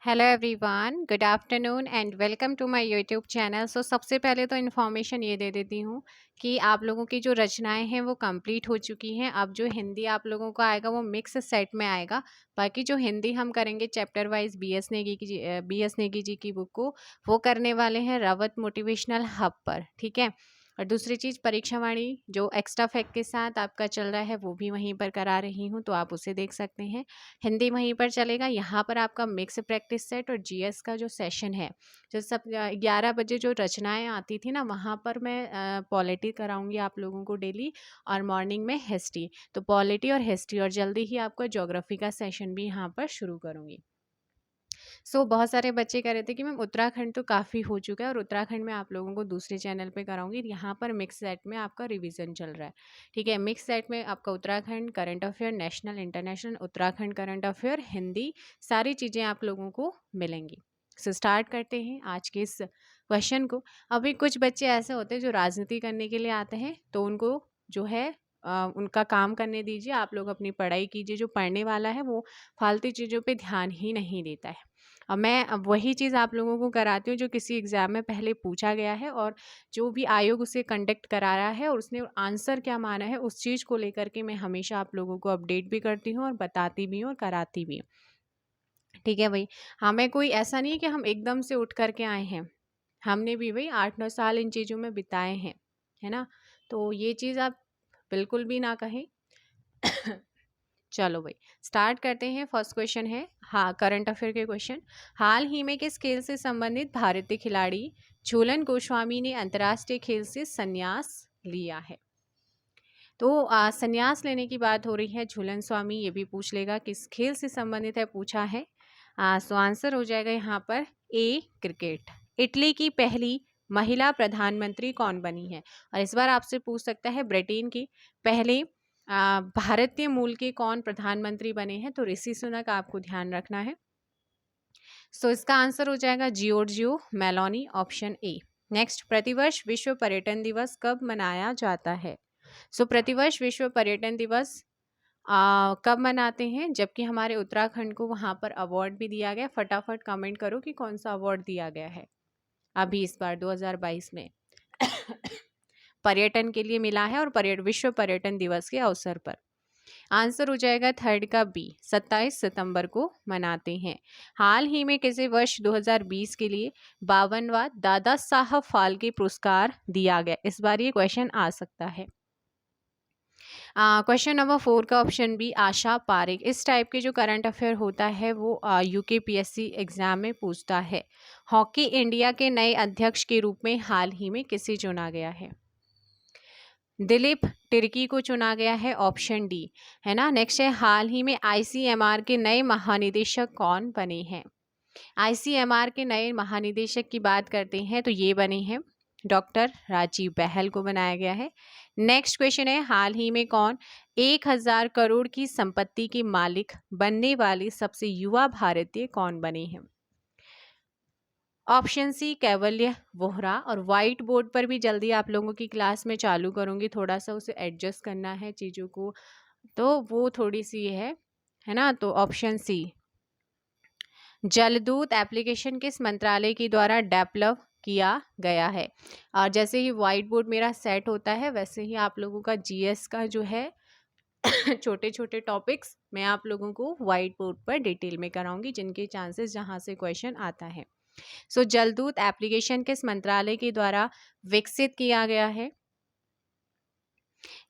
Hello everyone, good afternoon and welcome to my YouTube channel. सबसे पहले तो information ये दे देती हूँ कि आप लोगों की जो रचनाएं हैं वो कंप्लीट हो चुकी हैं। अब जो हिंदी आप लोगों को आएगा वो मिक्स सेट में आएगा। बाकी जो हिंदी हम करेंगे chapter wise B S Negi ji की बुक को वो करने वाले हैं रवत मोटिवेशनल हब पर, ठीक है। और दूसरी चीज़ परीक्षा वाणी जो एक्स्ट्रा फैक्ट के साथ आपका चल रहा है वो भी वहीं पर करा रही हूँ, तो आप उसे देख सकते हैं। हिंदी वहीं पर चलेगा। यहाँ पर आपका मिक्स प्रैक्टिस सेट और जीएस का जो सेशन है, जो सब 11 बजे जो रचनाएं आती थी ना, वहाँ पर मैं पॉलिटी कराऊंगी आप लोगों को डेली, और मॉर्निंग में हिस्ट्री। तो पॉलिटी और हिस्ट्री, और जल्दी ही आपका ज्योग्राफी का सेशन भी यहाँ पर शुरू करूँगी। बहुत सारे बच्चे कह रहे थे कि मैम उत्तराखंड तो काफ़ी हो चुका है, और उत्तराखंड में आप लोगों को दूसरे चैनल पे कराऊंगी। यहाँ पर मिक्स सेट में आपका रिवीजन चल रहा है, ठीक है। मिक्स सेट में आपका Uttarakhand current affair, national international, Uttarakhand current affair, Hindi, सारी चीज़ें आप लोगों को मिलेंगी। स्टार्ट करते हैं आज के इस क्वेश्चन को। अभी कुछ बच्चे ऐसे होते हैं जो राजनीति करने के लिए आते हैं, तो उनको जो है उनका काम करने दीजिए। आप लोग अपनी पढ़ाई कीजिए। जो पढ़ने वाला है वो फालतू चीज़ों पे ध्यान ही नहीं देता है। और मैं अब वही चीज़ आप लोगों को कराती हूँ जो किसी एग्ज़ाम में पहले पूछा गया है, और जो भी आयोग उसे कंडक्ट करा रहा है और उसने आंसर क्या माना है, उस चीज़ को लेकर के मैं हमेशा आप लोगों को अपडेट भी करती हूँ और बताती भी हूँ और कराती भी हूँ, ठीक है भाई। हमें कोई ऐसा नहीं है कि हम एकदम से उठ करके आए हैं। हमने भी भाई 8-9 साल इन चीज़ों में बिताए हैं, है ना। तो ये चीज़ आप बिल्कुल भी ना कहें। चलो भाई स्टार्ट करते हैं। फर्स्ट क्वेश्चन है, हाँ, करंट अफेयर के क्वेश्चन। हाल ही में किस खेल से संबंधित भारतीय खिलाड़ी झूलन गोस्वामी ने अंतर्राष्ट्रीय खेल से संन्यास लिया है? तो संन्यास लेने की बात हो रही है। झूलन स्वामी ये भी पूछ लेगा किस खेल से संबंधित है, पूछा है। आंसर हो जाएगा यहाँ पर ए, क्रिकेट। इटली की पहली महिला प्रधानमंत्री कौन बनी है? और इस बार आपसे पूछ सकता है ब्रिटेन की पहले भारतीय मूल के कौन प्रधानमंत्री बने हैं? तो ऋषि सुनक आपको ध्यान रखना है। इसका आंसर हो जाएगा Giorgio Meloni, option A. Next, प्रतिवर्ष विश्व पर्यटन दिवस कब मनाया जाता है? प्रतिवर्ष विश्व पर्यटन दिवस कब मनाते हैं? जबकि हमारे उत्तराखंड को वहाँ पर अवार्ड भी दिया गया। फटाफट कमेंट करो कि कौन सा अवार्ड दिया गया है अभी इस बार 2022 में पर्यटन के लिए मिला है, और विश्व पर्यटन दिवस के अवसर पर। आंसर हो जाएगा थर्ड का बी, 27 सितंबर को मनाते हैं। हाल ही में किसी वर्ष 2020 के लिए 52वां दादा साहब फाल्के पुरस्कार दिया गया? इस बार ये क्वेश्चन आ सकता है। क्वेश्चन नंबर 4 का ऑप्शन बी, आशा पारेख। इस टाइप के जो करंट अफेयर होता है वो यूकेपीएससी एग्जाम में पूछता है। हॉकी इंडिया के नए अध्यक्ष के रूप में हाल ही में किसे चुना गया है? दिलीप तिर्की को चुना गया है, ऑप्शन डी, है ना। नेक्स्ट है, हाल ही में आईसीएमआर के नए महानिदेशक कौन बने हैं? आईसीएमआर के नए महानिदेशक की बात करते हैं तो ये बने हैं डॉक्टर राजीव बहल को बनाया गया है। नेक्स्ट क्वेश्चन है, हाल ही में कौन 1000 करोड़ की संपत्ति के मालिक बनने वाले सबसे युवा भारतीय कौन बने हैं? ऑप्शन सी, कैवल्य वोहरा। और वाइट बोर्ड पर भी जल्दी आप लोगों की क्लास में चालू करूंगी, थोड़ा सा उसे एडजस्ट करना है चीज़ों को, तो वो थोड़ी सी है ना। तो ऑप्शन सी, जलदूत एप्लीकेशन किस मंत्रालय के द्वारा डेवलप किया गया है? और जैसे ही वाइट बोर्ड मेरा सेट होता है वैसे ही आप लोगों का जीएस का जो है छोटे छोटे टॉपिक्स मैं आप लोगों को वाइट बोर्ड पर डिटेल में कराऊंगी, जिनके चांसेस जहां से क्वेश्चन आता है। जलदूत एप्लीकेशन किस मंत्रालय के द्वारा विकसित किया गया है?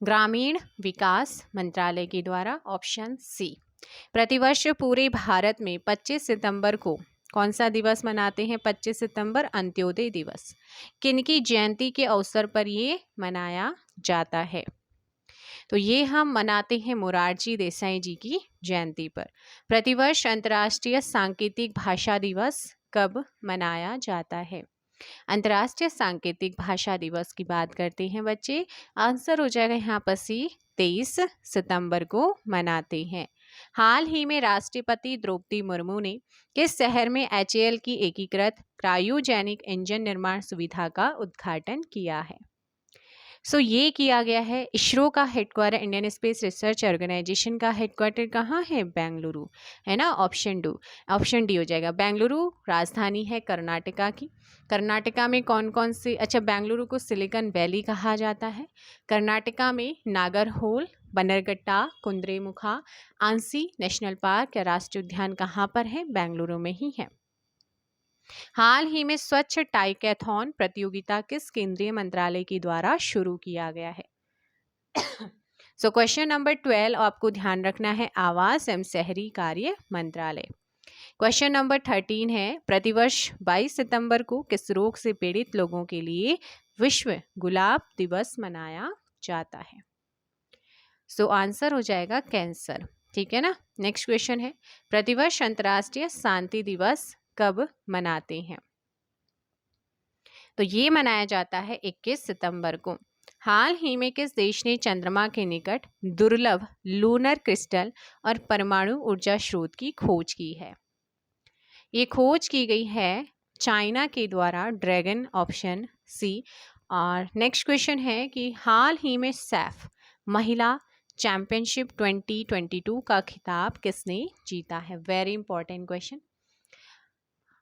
ग्रामीण विकास मंत्रालय के द्वारा, ऑप्शन सी। प्रतिवर्ष पूरे भारत में 25 सितंबर को कौन सा दिवस मनाते हैं? 25 सितंबर अंत्योदय दिवस। किनकी जयंती के अवसर पर ये मनाया जाता है? तो ये हम मनाते हैं मोरारजी देसाई जी की जयंती पर। प्रतिवर्ष अंतर्राष्ट्रीय सांकेतिक भाषा दिवस कब मनाया जाता है? अंतर्राष्ट्रीय सांकेतिक भाषा दिवस की बात करते हैं बच्चे, आंसर हो जाएगा यहाँ पर सी, 23 सितंबर को मनाते हैं। हाल ही में राष्ट्रपति द्रौपदी मुर्मू ने किस शहर में एचएएल की एकीकृत क्रायोजेनिक इंजन निर्माण सुविधा का उद्घाटन किया है? सो ये किया गया है। इसरो का headquarter, Indian space research organisation का हेडक्वार्टर कहाँ है? बेंगलुरु, है ना। ऑप्शन डी हो जाएगा। बेंगलुरु राजधानी है कर्नाटका की। कर्नाटका में कौन कौन से, अच्छा, बेंगलुरु को सिलिकॉन वैली कहा जाता है। कर्नाटका में नागरहोल, बन्नरघट्टा, कुद्रेमुखा, आंसी नेशनल पार्क या राष्ट्रीय उद्यान कहाँ पर है? बेंगलुरु में ही है। हाल ही में स्वच्छ टाइकैथॉन प्रतियोगिता किस केंद्रीय मंत्रालय के द्वारा शुरू किया गया है? सो क्वेश्चन नंबर 12 आपको ध्यान रखना है, आवास एवं शहरी कार्य मंत्रालय। क्वेश्चन नंबर 13 है, प्रतिवर्ष 22 सितंबर को किस रोग से पीड़ित लोगों के लिए विश्व गुलाब दिवस मनाया जाता है? सो आंसर हो जाएगा कैंसर, ठीक है ना। नेक्स्ट क्वेश्चन है, प्रतिवर्ष अंतर्राष्ट्रीय शांति दिवस कब मनाते हैं? तो ये मनाया जाता है 21 सितंबर को। हाल ही में किस देश ने चंद्रमा के निकट दुर्लभ लूनर क्रिस्टल और परमाणु ऊर्जा स्रोत की खोज की है? ये खोज की गई है चाइना के द्वारा, ड्रैगन, ऑप्शन सी। और नेक्स्ट क्वेश्चन है कि हाल ही में सैफ महिला चैंपियनशिप 2022 का खिताब किसने जीता है? Very important question.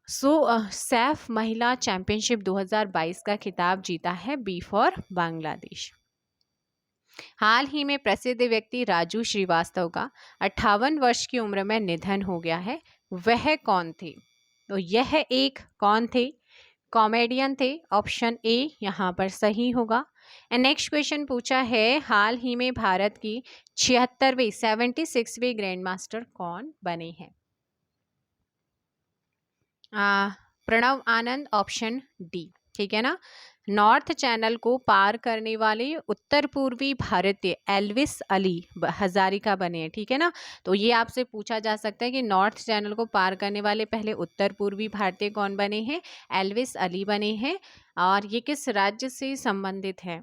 सैफ महिला चैंपियनशिप 2022 का खिताब जीता है बी फॉर बांग्लादेश। हाल ही में प्रसिद्ध व्यक्ति राजू श्रीवास्तव का 58 वर्ष की उम्र में निधन हो गया है, वह कौन थे? तो यह एक कौन थे? कॉमेडियन थे, ऑप्शन ए यहाँ पर सही होगा। एंड नेक्स्ट क्वेश्चन पूछा है, हाल ही में भारत की 76वें ग्रैंड मास्टर कौन बने हैं? प्रणव आनंद, ऑप्शन डी, ठीक है ना। नॉर्थ चैनल को पार करने वाले उत्तर पूर्वी भारतीय एल्विस अली हजारिका बने हैं, ठीक है ना। तो ये आपसे पूछा जा सकता है कि नॉर्थ चैनल को पार करने वाले पहले उत्तर पूर्वी भारतीय कौन बने हैं? एल्विस अली बने हैं। और ये किस राज्य से संबंधित है?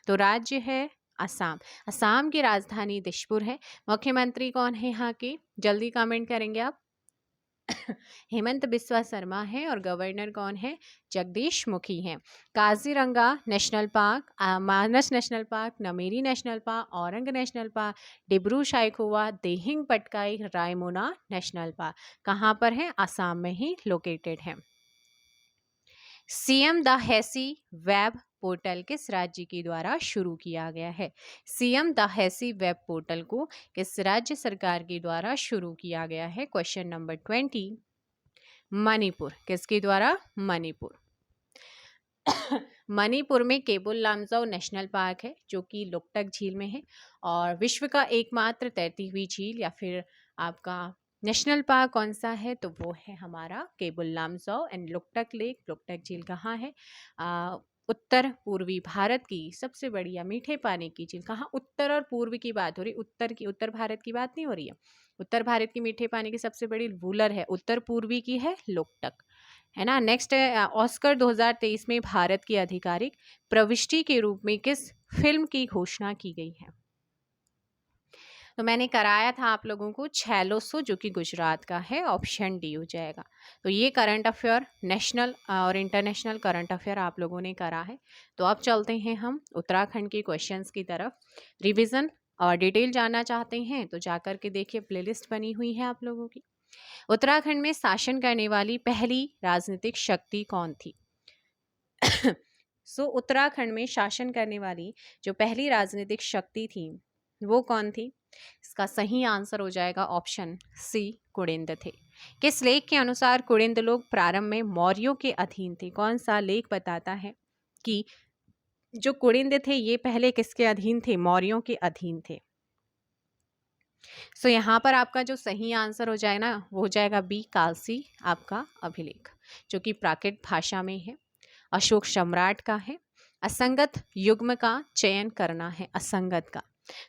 तो राज्य है असम। असम की राजधानी दिसपुर है। मुख्यमंत्री कौन है यहाँ के? जल्दी कमेंट करेंगे आप। हेमंत बिस्वा शर्मा है। और गवर्नर कौन है? जगदीश मुखी हैं। Kaziranga national park, Manas national park, Nameri national park, Orang national park, Dibru Saikhowa, Dehing Patkai, Raimona national park कहाँ पर है? असम में ही लोकेटेड है। सीएम द हैसी वेब पोर्टल किस राज्य के द्वारा शुरू किया गया है? सीएम द हैसी वेब पोर्टल को किस राज्य सरकार के द्वारा शुरू किया गया है? Question number 20, Manipur. किसके द्वारा? मणिपुर। मणिपुर में केबुल लामजाओ नेशनल पार्क है जो कि लोकटक झील में है, और विश्व का एकमात्र तैरती हुई झील या फिर आपका नेशनल पार्क कौन सा है? तो वो है हमारा केबुल लामजाओ। एंड लोकटक लेक, लोकटक झील कहाँ है? उत्तर पूर्वी भारत की सबसे बड़ी या मीठे पानी की झील कहाँ? उत्तर और पूर्व की बात हो रही, उत्तर भारत की बात नहीं हो रही है। उत्तर भारत की मीठे पानी की सबसे बड़ी वूलर है, उत्तर पूर्वी की है लोकटक, है ना। नेक्स्ट है, ऑस्कर 2023 में भारत की आधिकारिक प्रविष्टि के रूप में किस फिल्म की घोषणा की गई है? तो मैंने कराया था आप लोगों को छैलोसो, जो कि गुजरात का है, ऑप्शन डी हो जाएगा। तो ये करंट अफेयर, नेशनल और इंटरनेशनल करंट अफेयर आप लोगों ने करा है। तो अब चलते हैं हम उत्तराखंड के क्वेश्चंस की तरफ। रिवीजन और डिटेल जानना चाहते हैं तो जाकर के देखिए, प्लेलिस्ट बनी हुई है आप लोगों की। उत्तराखंड में शासन करने वाली पहली राजनीतिक शक्ति कौन थी? उत्तराखंड में शासन करने वाली जो पहली राजनीतिक शक्ति थी वो कौन थी? इसका सही आंसर हो जाएगा ऑप्शन सी, कुड़िंद थे। किस लेख के अनुसार कुड़िंद लोग प्रारंभ में मौर्यों के अधीन थे? कौन सा लेख बताता है कि जो कुड़िंद थे ये पहले किसके अधीन थे? मौर्यों के अधीन थे। यहाँ पर आपका जो सही आंसर हो जाए ना, वो हो जाएगा बी, कालसी आपका अभिलेख, जो कि प्राकृत भाषा में है, अशोक सम्राट का है। असंगत युग्म का चयन करना है, असंगत का।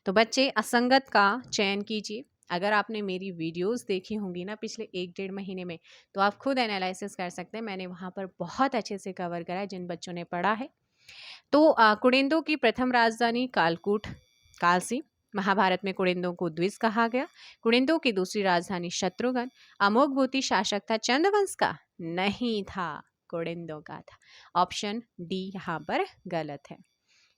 तो बच्चे असंगत का चयन कीजिए। अगर आपने मेरी वीडियोस देखी होंगी ना पिछले 1-1.5 महीने में, तो आप खुद एनालिसिस कर सकते हैं। मैंने वहाँ पर बहुत अच्छे से कवर करा है जिन बच्चों ने पढ़ा है। तो कुड़िंदों की प्रथम राजधानी कालकूट, कालसी। महाभारत में कुड़िंदों को द्विज कहा गया। कुड़िंदों की दूसरी राजधानी शत्रुघ्न। अमोघभूति शासक था चंद्रवंश का? नहीं था, कुड़िंदों का था। ऑप्शन डी यहाँ पर गलत है।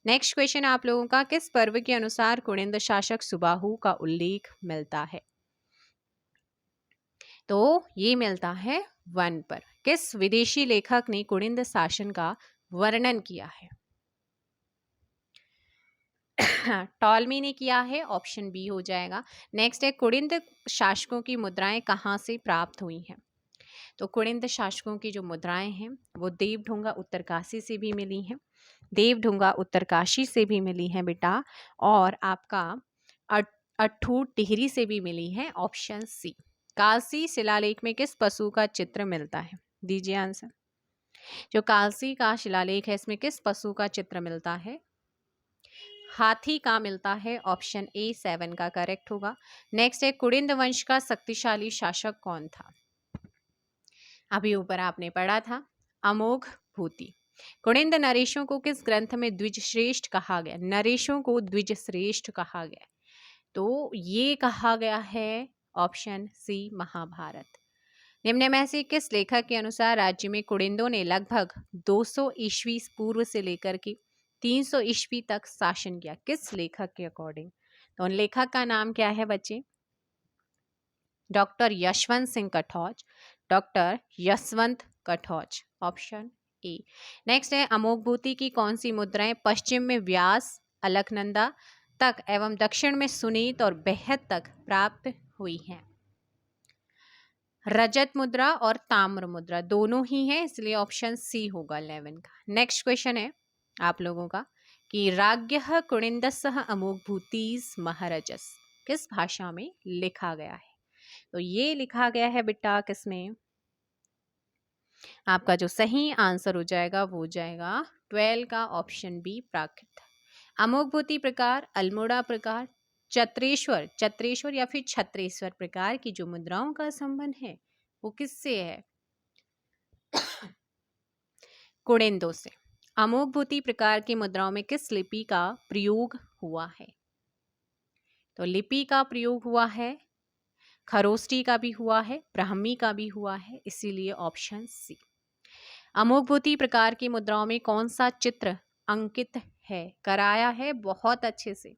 नेक्स्ट क्वेश्चन आप लोगों का, किस पर्व के अनुसार कुनिंद शासक सुबाहु का उल्लेख मिलता है? तो ये मिलता है वन पर। किस विदेशी लेखक ने कुनिंद शासन का वर्णन किया है? टॉलमी ने किया है, ऑप्शन बी हो जाएगा। नेक्स्ट है, कुनिंद शासकों की मुद्राएं कहाँ से प्राप्त हुई हैं? तो कुनिंद शासकों की जो मुद्राएं हैं वो देवढुंगा उत्तरकाशी से भी मिली हैं, देवढुंगा उत्तरकाशी से भी मिली हैं बेटा, और आपका अठूट टिहरी से भी मिली है, ऑप्शन सी। कालसी शिलालेख में किस पशु का चित्र मिलता है? दीजिए आंसर। जो कालसी का शिलालेख है इसमें किस पशु का चित्र मिलता है? हाथी का मिलता है, ऑप्शन ए 7 का करेक्ट होगा। नेक्स्ट है, कुनिंद वंश का शक्तिशाली शासक कौन था? अभी ऊपर आपने पढ़ा था, अमोघ भूति। कुनिंद नरेशों को किस ग्रंथ में द्विजश्रेष्ठ कहा गया? नरेशों को द्विजश्रेष्ठ कहा गया, तो ये कहा गया है, ऑप्शन सी महाभारत। निम्न में से किस लेखक के अनुसार राज्य में कुनिंदों ने लगभग 200 ईस्वी पूर्व से लेकर के 300 ईस्वी तक शासन किया? किस लेखक के अकॉर्डिंग? तो उन लेखक का नाम क्या है बच्चे? Doctor Yashwant Singh Katoch, doctor Yashwant Katoch, option A. Next है, अमोघभूति की कौन सी मुद्राएं पश्चिम में व्यास, अलकनंदा तक एवं दक्षिण में सुनीत और बेहद तक प्राप्त हुई हैं? रजत मुद्रा और ताम्र मुद्रा दोनों ही हैं, इसलिए ऑप्शन सी होगा 11 का। नेक्स्ट क्वेश्चन है आप लोगों का कि राज्ञः कुनिन्दस्सः अमोघभूतिस् महारजस किस भाषा में लिखा गया है? तो ये लिखा गया है बेटा किसमें? आपका जो सही आंसर हो जाएगा वो हो जाएगा 12 का, ऑप्शन बी प्राकृत। अमोघभूति प्रकार, अल्मोड़ा प्रकार, चत्रेश्वर, चत्रेश्वर या फिर छत्रेश्वर प्रकार की जो मुद्राओं का संबंध है वो किससे है? कुनिंदों से। अमोघभूति प्रकार की मुद्राओं में किस लिपि का प्रयोग हुआ है? तो लिपि का प्रयोग हुआ है, खरोष्टी का भी हुआ है, ब्राह्मी का भी हुआ है, इसीलिए ऑप्शन सी। अमोघभूति प्रकार की मुद्राओं में कौन सा चित्र अंकित है, कराया है बहुत अच्छे से?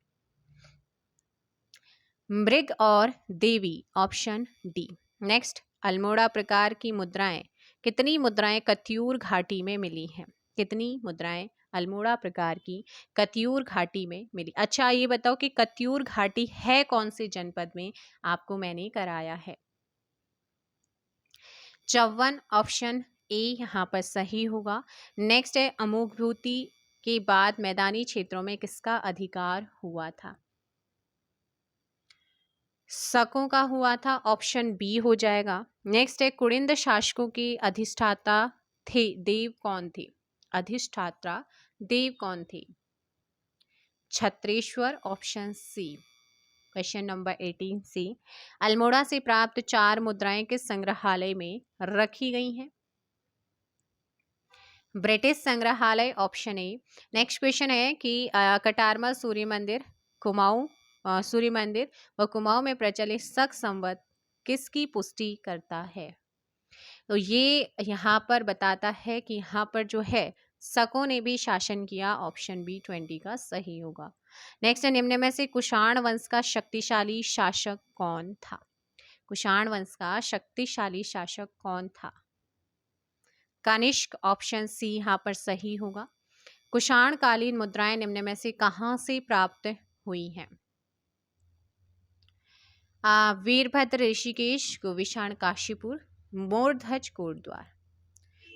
मृग और देवी, ऑप्शन डी। नेक्स्ट, अल्मोड़ा प्रकार की मुद्राएं, कितनी मुद्राएं कत्यूर घाटी में मिली हैं? कितनी मुद्राएं अल्मोड़ा प्रकार की कत्यूर घाटी में मिली? अच्छा ये बताओ कि कत्यूर घाटी है कौन से जनपद में? आपको मैंने कराया है। चौवन, ऑप्शन ए यहाँ पर सही होगा। नेक्स्ट है, अमोघभूति के बाद मैदानी क्षेत्रों में किसका अधिकार हुआ था? शकों का हुआ था, ऑप्शन बी हो जाएगा। नेक्स्ट है, कुनिंद शासकों की अधिष्ठाता थे देव कौन थे? अधिष्ठाता देव कौन थे? छत्रेश्वर, ऑप्शन सी। क्वेश्चन नंबर 18 सी, अल्मोड़ा से प्राप्त 4 मुद्राएं किस संग्रहालय में रखी गई हैं? ब्रिटिश संग्रहालय, ऑप्शन ए। नेक्स्ट क्वेश्चन है कि कटारमल सूर्य मंदिर, कुमाऊं सूर्य मंदिर व कुमाऊं में प्रचलित शक संवत किसकी पुष्टि करता है? तो ये यहाँ पर बताता है कि यहाँ पर जो है शकों ने भी शासन किया, ऑप्शन बी 20 का सही होगा। नेक्स्ट है, निम्न में से कुषाण वंश का शक्तिशाली शासक कौन था? कुषाण वंश का शक्तिशाली शासक कौन था? कनिष्क, ऑप्शन सी यहाँ पर सही होगा। कुषाण कालीन मुद्राएं निम्न में से कहाँ से प्राप्त हुई हैं? वीरभद्र ऋषिकेश, गोविशाण काशीपुर, मोरध्वज कोटद्वार।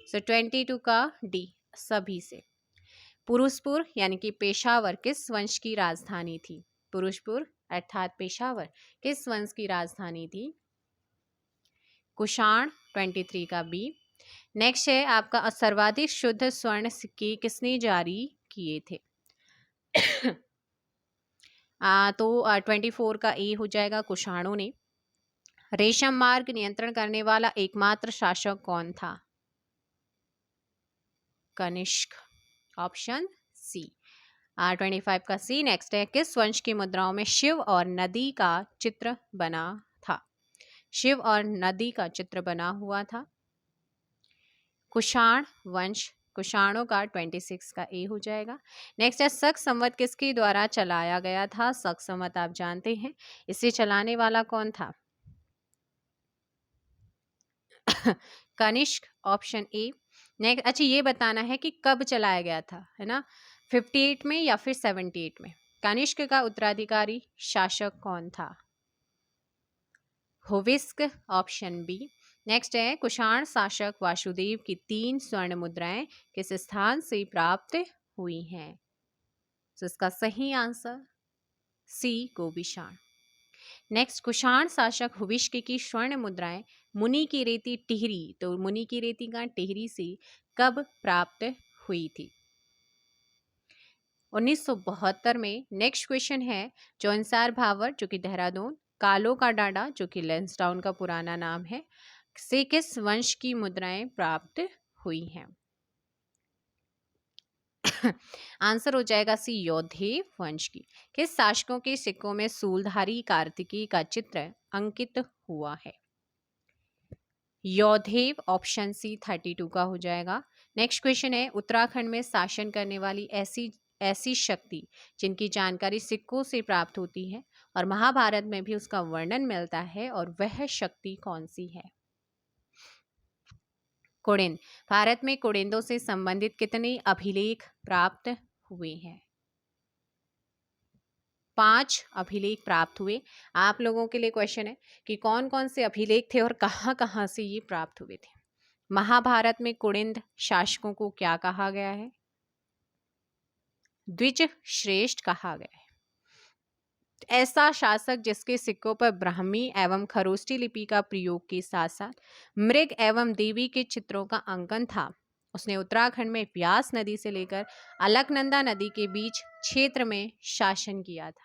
सो 22 का डी सभी से। पुरुषपुर यानी कि पेशावर किस वंश की राजधानी थी? पुरुषपुर अर्थात पेशावर किस वंश की राजधानी थी? कुषाण, 23 का बी। नेक्स्ट है आपका, सर्वाधिक शुद्ध स्वर्ण सिक्के किसने जारी किए थे? तो 24 का ए हो जाएगा, कुषाणों ने। रेशम मार्ग नियंत्रण करने वाला एकमात्र शासक कौन था? Kanishka, option C. 25 का सी। नेक्स्ट है, किस वंश की मुद्राओं में शिव और नदी का चित्र बना था? शिव और नदी का चित्र बना हुआ था। कुषाण वंश कुषाणों का 26 का ए हो जाएगा। नेक्स्ट है शक संवत किसके द्वारा चलाया गया था? शक संवत आप जानते हैं, इसे चलाने वाला कौन था? Kanishka, option A. नेक्स्ट, अच्छा ये बताना है कि कब चलाया गया था, है ना, 58 में या फिर 78 में। कनिष्क का उत्तराधिकारी शासक कौन था? हुविस्क, ऑप्शन बी। नेक्स्ट है कुषाण शासक वासुदेव की 3 स्वर्ण मुद्राएं किस स्थान से प्राप्त हुई हैं? तो इसका सही answer C, Govishana. Next, Kushan शासक हुविष्क की स्वर्ण मुद्राएं मुनि की रेती टिहरी, तो मुनि की रेती का टिहरी से कब प्राप्त हुई थी? 1972 में। नेक्स्ट क्वेश्चन है जौनसार भावर जो कि देहरादून, कालो का डांडा जो कि लैंसडाउन का पुराना नाम है, से किस वंश की मुद्राएं प्राप्त हुई हैं? आंसर हो जाएगा सी, यौधेय वंश की। किस शासकों के सिक्कों में सूलधारी कार्तिकी का चित्र अंकित हुआ है? यौधेय, ऑप्शन सी 32 का हो जाएगा। नेक्स्ट क्वेश्चन है उत्तराखंड में शासन करने वाली ऐसी शक्ति जिनकी जानकारी सिक्कों से प्राप्त होती है और महाभारत में भी उसका वर्णन मिलता है, और वह शक्ति कौन सी है? कुड़िन। भारत में कुड़िंदों से संबंधित कितने अभिलेख प्राप्त हुए हैं? 5 अभिलेख प्राप्त हुए। आप लोगों के लिए क्वेश्चन है कि कौन कौन से अभिलेख थे और कहाँ कहाँ से ये प्राप्त हुए थे। महाभारत में कुड़िंद शासकों को क्या कहा गया है? द्विज श्रेष्ठ कहा गया है। ऐसा शासक जिसके सिक्कों पर ब्राह्मी एवं खरोष्टी लिपि का प्रयोग के साथ साथ मृग एवं देवी के चित्रों का अंकन था, उसने उत्तराखंड में व्यास नदी से लेकर अलकनंदा नदी के बीच क्षेत्र में शासन किया था।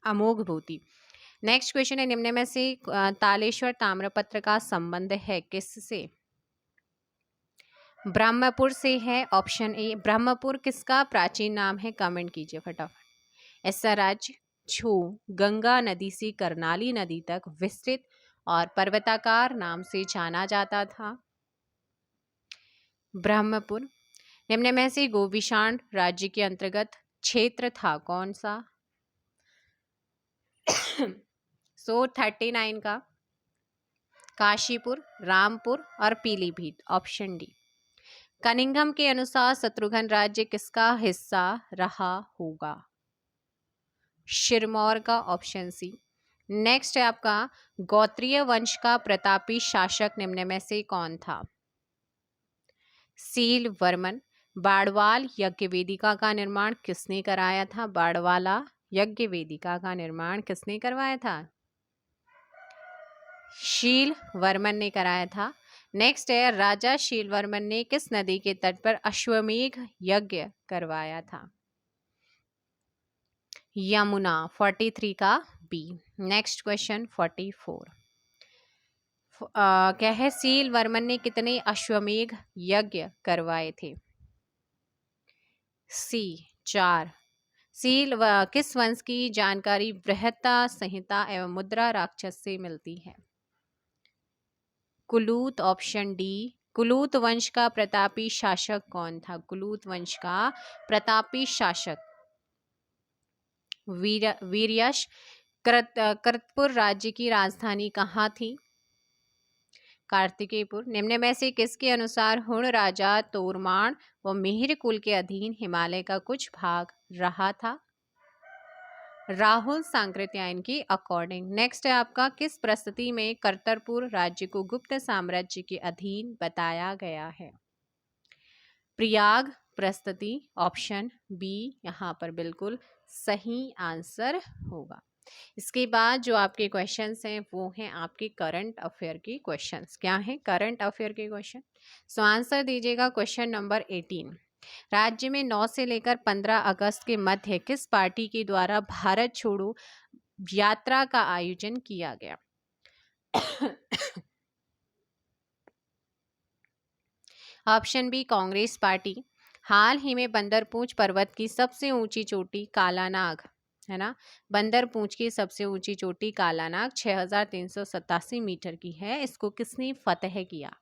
अमोघ भूति। नेक्स्ट क्वेश्चन है निम्न में से तालेश्वर ताम्रपत्र का संबंध है किससे? ब्रह्मपुर से है, ऑप्शन ए। ब्रह्मपुर किसका प्राचीन नाम है? कमेंट कीजिए फटाफट। एसराज छू गंगा नदी से करनाली नदी तक विस्तृत और पर्वताकार नाम से जाना जाता था। ब्रह्मपुर। निम्न में से गोविशाण राज्य के अंतर्गत क्षेत्र था कौन सा? 39 का। काशीपुर, रामपुर और पीलीभीत, ऑप्शन डी। कनिंघम के अनुसार शत्रुघ्न राज्य किसका हिस्सा रहा होगा? शिरमौर का, ऑप्शन सी। नेक्स्ट है आपका गौत्रीय वंश का प्रतापी शासक निम्न में से कौन था? सील वर्मन। बाड़वाल यज्ञ वेदिका का निर्माण किसने कराया था? बाड़वाला यज्ञ वेदिका का निर्माण किसने करवाया था? शील वर्मन ने कराया था। नेक्स्ट है राजा शील वर्मन ने किस नदी के तट पर अश्वमेघ यज्ञ करवाया था? यमुना, 43 का बी। नेक्स्ट क्वेश्चन 44 क्या है? सील वर्मन ने कितने अश्वमेघ यज्ञ करवाए थे? सी, 4। किस वंश की जानकारी बृहत्ता संहिता एवं मुद्रा राक्षस से मिलती है? Kuluta, option D. कुलूत वंश का प्रतापी शासक कौन था? कुलूत वंश का प्रतापी शासक वीरयश। कृतपुर राज्य की राजधानी कहाँ थी? कार्तिकेयपुर। निम्न में से किसके अनुसार हुण राजा तोरमाण व मिहिर कुल के अधीन हिमालय का कुछ भाग रहा था? राहुल सांकृत्यायन की अकॉर्डिंग। नेक्स्ट है आपका किस परिस्थिति में करतरपुर राज्य को गुप्त साम्राज्य के अधीन बताया गया है? प्रयाग परिस्थिति, ऑप्शन बी यहाँ पर बिल्कुल सही आंसर होगा। इसके बाद जो आपके क्वेश्चंस हैं वो हैं आपके करंट अफेयर के क्वेश्चंस। क्या हैं करंट अफेयर के क्वेश्चन? सो आंसर दीजिएगा क्वेश्चन नंबर 18। राज्य में 9 से लेकर 15 अगस्त के मध्य किस पार्टी के द्वारा भारत छोड़ो यात्रा का आयोजन किया गया? Option B, Congress party. हाल ही में बंदरपूंछ पर्वत की सबसे ऊंची चोटी कालानाग, है ना, बंदरपूंछ की सबसे ऊंची चोटी कालानाग 6387 मीटर की है। इसको किसने फतह किया?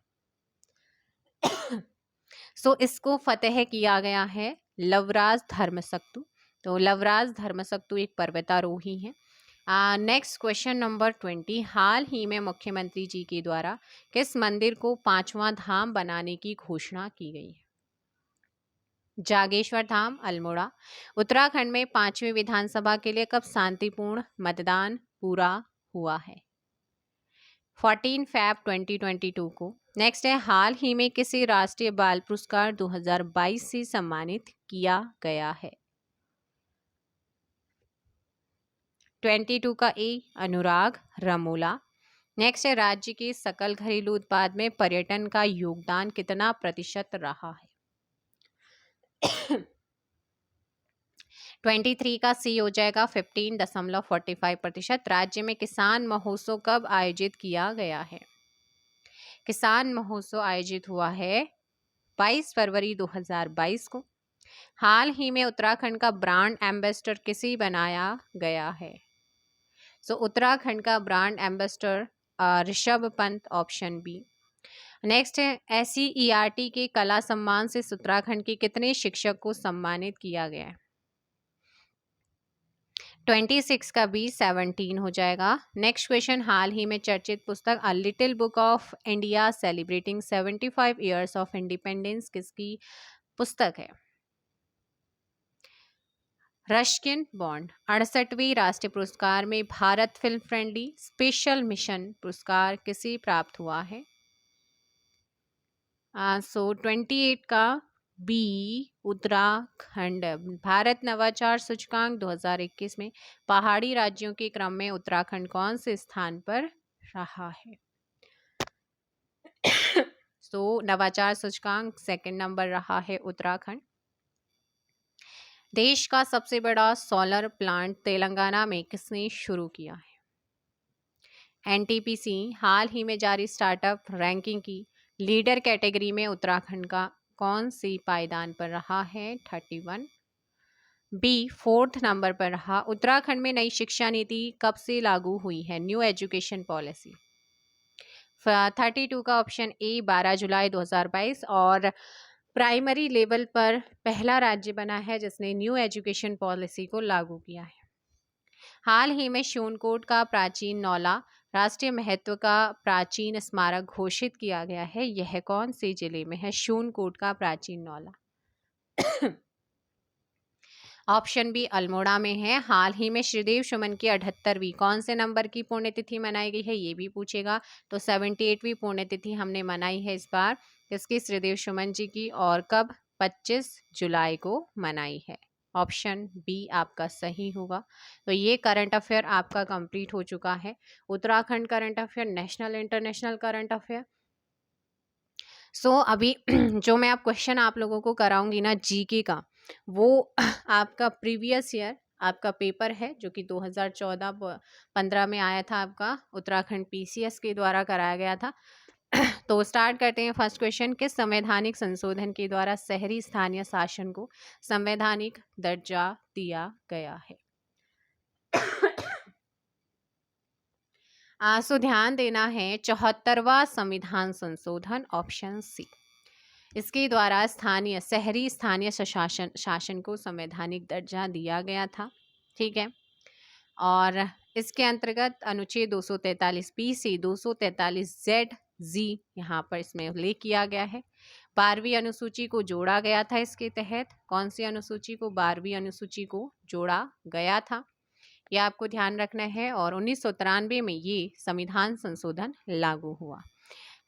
सो इसको फतेह किया गया है लवराज धर्मसक्तु। तो लवराज धर्मसक्तु एक पर्वतारोही है। नेक्स्ट क्वेश्चन नंबर 20, हाल ही में मुख्यमंत्री जी के द्वारा किस मंदिर को 5वां धाम बनाने की घोषणा की गई है? जागेश्वर धाम, अल्मोड़ा। उत्तराखंड में 5वीं विधानसभा के लिए कब शांतिपूर्ण मतदान पूरा हुआ है? 14 फैब 2022 को। नेक्स्ट है, हाल ही में किसी राष्ट्रीय बाल पुरस्कार 2022 से सम्मानित किया गया है? 22 का ए, अनुराग रमोला। नेक्स्ट है, राज्य के सकल घरेलू उत्पाद में पर्यटन का योगदान कितना प्रतिशत रहा है? 23 का सी हो जाएगा 15.45%। राज्य में किसान महोत्सव कब आयोजित किया गया है? किसान महोत्सव आयोजित हुआ है 22 फरवरी 2022 को। हाल ही में उत्तराखंड का ब्रांड एम्बेसडर किसे बनाया गया है? उत्तराखंड का brand ambassador Rishabh Pant, option B. Next है, SCERT के कला सम्मान से उत्तराखंड के कितने शिक्षक को सम्मानित किया गया है? 26 का बी 17 हो जाएगा। नेक्स्ट क्वेश्चन, हाल ही में चर्चित पुस्तक a little book of India celebrating 75 years of independence किसकी पुस्तक है? रस्किन बॉन्ड। 68वीं राष्ट्रीय पुरस्कार में Bharat film friendly special mission पुरस्कार किसे प्राप्त हुआ है? 28 का बी उत्तराखंड। भारत नवाचार सूचकांक 2021 में पहाड़ी राज्यों के क्रम में उत्तराखंड कौन से स्थान पर रहा है? नवाचार सूचकांक सेकंड नंबर रहा है उत्तराखंड। देश का सबसे बड़ा सोलर प्लांट तेलंगाना में किसने शुरू किया है? NTPC। हाल ही में जारी स्टार्टअप रैंकिंग की लीडर कैटेगरी में उत्तराखंड का कौन सी पायदान पर रहा है? 31। बी 4th नंबर पर रहा। उत्तराखंड में नई शिक्षा नीति कब से लागू हुई है? New education policy. 32 का ऑप्शन ए 12 जुलाई 2022। और प्राइमरी लेवल पर पहला राज्य बना है जिसने न्यू एजुकेशन पॉलिसी को लागू किया है। हाल ही में शूनकोट का प्राचीन नौला राष्ट्रीय महत्व का प्राचीन स्मारक घोषित किया गया है। यह कौन से जिले में है? शूनकोट का प्राचीन नौला ऑप्शन बी अल्मोड़ा में है। हाल ही में श्रीदेव सुमन की 78वीं कौन से नंबर की पुण्यतिथि मनाई गई है? ये भी पूछेगा। तो 78वीं पुण्यतिथि हमने मनाई है इस बार किसकी? श्रीदेव सुमन जी की। और कब? 25 जुलाई को मनाई है। ऑप्शन बी आपका सही होगा। तो ये करंट अफेयर आपका कंप्लीट हो चुका है। Uttarakhand current affair, national international current affair. अभी जो मैं आप क्वेश्चन आप लोगों को कराऊंगी ना जीके का, वो आपका प्रीवियस ईयर आपका पेपर है जो कि 2014-15 में आया था, आपका उत्तराखंड PCS के द्वारा कराया गया था। तो स्टार्ट करते हैं। फर्स्ट क्वेश्चन, किस संवैधानिक संशोधन के द्वारा शहरी स्थानीय शासन को संवैधानिक दर्जा दिया गया है? ध्यान देना है, 74वां संविधान संशोधन, ऑप्शन सी। इसके द्वारा शहरी स्थानीय शासन को संवैधानिक दर्जा दिया गया था। ठीक है। और इसके अंतर्गत अनुच्छेद 243B से 243ZG यहाँ पर इसमें उल्लेख किया गया है। 12वीं अनुसूची को जोड़ा गया था। इसके तहत कौन सी अनुसूची को? 12वीं अनुसूची को जोड़ा गया था। यह आपको ध्यान रखना है। और 1993 में ये संविधान संशोधन लागू हुआ।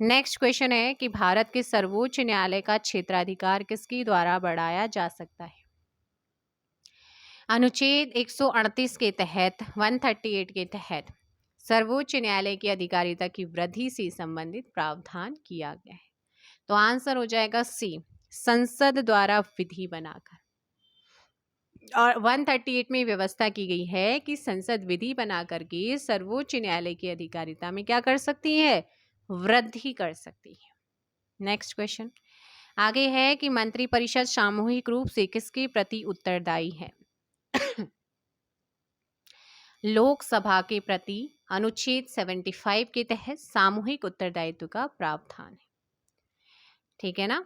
नेक्स्ट क्वेश्चन है कि भारत के सर्वोच्च न्यायालय का क्षेत्राधिकार किसके द्वारा बढ़ाया जा सकता है? अनुच्छेद 138 के तहत 138 के तहत सर्वोच्च न्यायालय की अधिकारिता की वृद्धि से संबंधित प्रावधान किया गया है। तो आंसर हो जाएगा सी, संसद द्वारा विधि बनाकर। और 138 में व्यवस्था की गई है कि संसद विधि बना करके सर्वोच्च न्यायालय की अधिकारिता में क्या कर सकती है? वृद्धि कर सकती है। नेक्स्ट क्वेश्चन आगे है कि मंत्रिपरिषद सामूहिक रूप से किसके प्रति उत्तरदायी है? लोकसभा के प्रति अनुच्छेद 75 के तहत सामूहिक उत्तरदायित्व का प्रावधान है। ठीक है ना।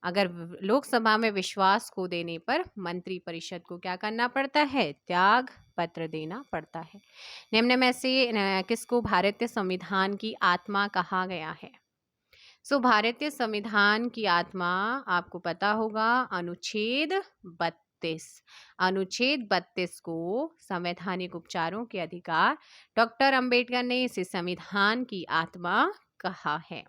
अगर लोकसभा में विश्वास को देने पर मंत्रिपरिषद को क्या करना पड़ता है, त्याग पत्र देना पड़ता है। निम्न में से किसको भारतीय संविधान की आत्मा कहा गया है? भारतीय संविधान की आत्मा आपको पता होगा अनुच्छेद 32। अनुच्छेद 32 को संवैधानिक उपचारों के अधिकार, डॉक्टर अंबेडकर ने इसे संविधान की आत्मा कहा है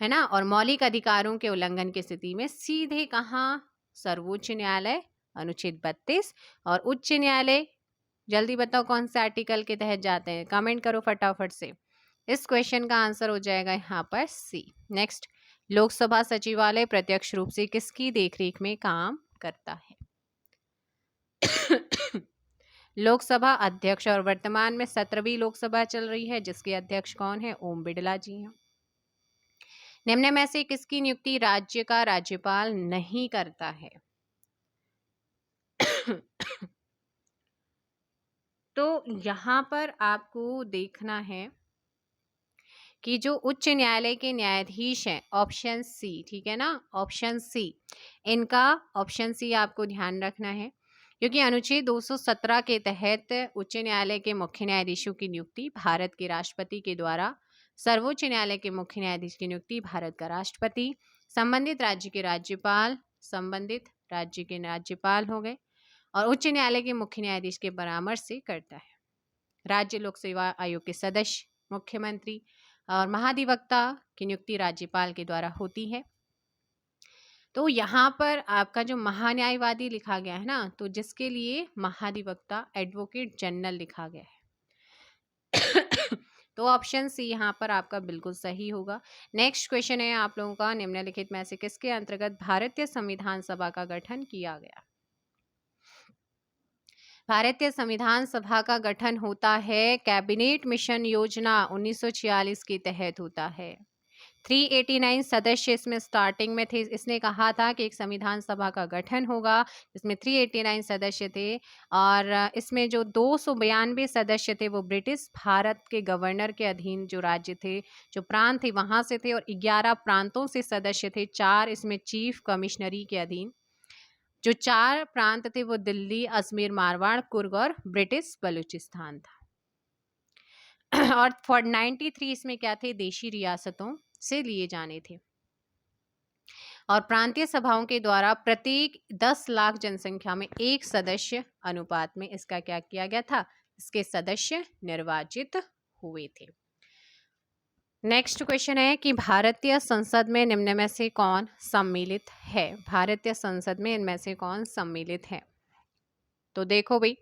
है ना। और मौलिक अधिकारों के उल्लंघन की स्थिति में सीधे कहाँ, सर्वोच्च न्यायालय, अनुच्छेद 32। और उच्च न्यायालय, जल्दी बताओ कौन से आर्टिकल के तहत जाते हैं, कमेंट करो फटाफट से। इस क्वेश्चन का आंसर हो जाएगा यहाँ पर सी। नेक्स्ट, लोकसभा सचिवालय प्रत्यक्ष रूप से किसकी देखरेख में काम करता है? लोकसभा अध्यक्ष, और वर्तमान में 17वीं लोकसभा चल रही है जिसके अध्यक्ष कौन है? ओम बिड़ला जी हैं। निम्न में से किसकी नियुक्ति राज्य का राज्यपाल नहीं करता है? तो यहाँ पर आपको देखना है कि जो उच्च न्यायालय के न्यायाधीश हैं, ऑप्शन सी, ठीक है ना, ऑप्शन सी, इनका ऑप्शन सी आपको ध्यान रखना है, क्योंकि अनुच्छेद 217 के तहत उच्च न्यायालय के मुख्य न्यायाधीशों की नियुक्ति भारत के राष्ट्रपति के द्वारा, सर्वोच्च न्यायालय के मुख्य न्यायाधीश की नियुक्ति भारत का राष्ट्रपति, संबंधित राज्य के राज्यपाल, संबंधित राज्य के राज्यपाल हो गए, और उच्च न्यायालय के मुख्य न्यायाधीश के परामर्श से करता है। राज्य लोक सेवा आयोग के सदस्य, मुख्यमंत्री और महाधिवक्ता की नियुक्ति राज्यपाल के द्वारा होती है। तो यहाँ पर आपका जो महान्यायवादी लिखा गया है ना, तो जिसके लिए महाधिवक्ता, एडवोकेट जनरल लिखा गया है तो ऑप्शन सी यहाँ पर आपका बिल्कुल सही होगा। नेक्स्ट क्वेश्चन है आप लोगों का, निम्नलिखित में से किसके अंतर्गत भारतीय संविधान सभा का गठन किया गया? भारतीय संविधान सभा का गठन होता है कैबिनेट मिशन योजना 1946 के तहत होता है। 389 सदस्य इसमें स्टार्टिंग में थे। इसने कहा था कि एक संविधान सभा का गठन होगा, इसमें 389 सदस्य थे, और इसमें जो 292 सदस्य थे वो ब्रिटिश भारत के गवर्नर के अधीन जो राज्य थे, जो प्रांत थे वहाँ से थे, और 11 प्रांतों से सदस्य थे, 4 इसमें चीफ कमिश्नरी के अधीन। जो 4 प्रांत थे वो दिल्ली, अजमेर, मारवाड़, कुर्ग और ब्रिटिश बलूचिस्तान था और 93 इसमें क्या थे, देशी रियासतों से लिए जाने थे। और प्रांतीय सभाओं के द्वारा प्रत्येक 10 लाख जनसंख्या में एक सदस्य अनुपात में इसका क्या किया गया था, इसके सदस्य निर्वाचित हुए थे। नेक्स्ट क्वेश्चन है कि भारतीय संसद में निम्न में से कौन सम्मिलित है? भारतीय संसद में इनमें से कौन सम्मिलित है? तो देखो भाई,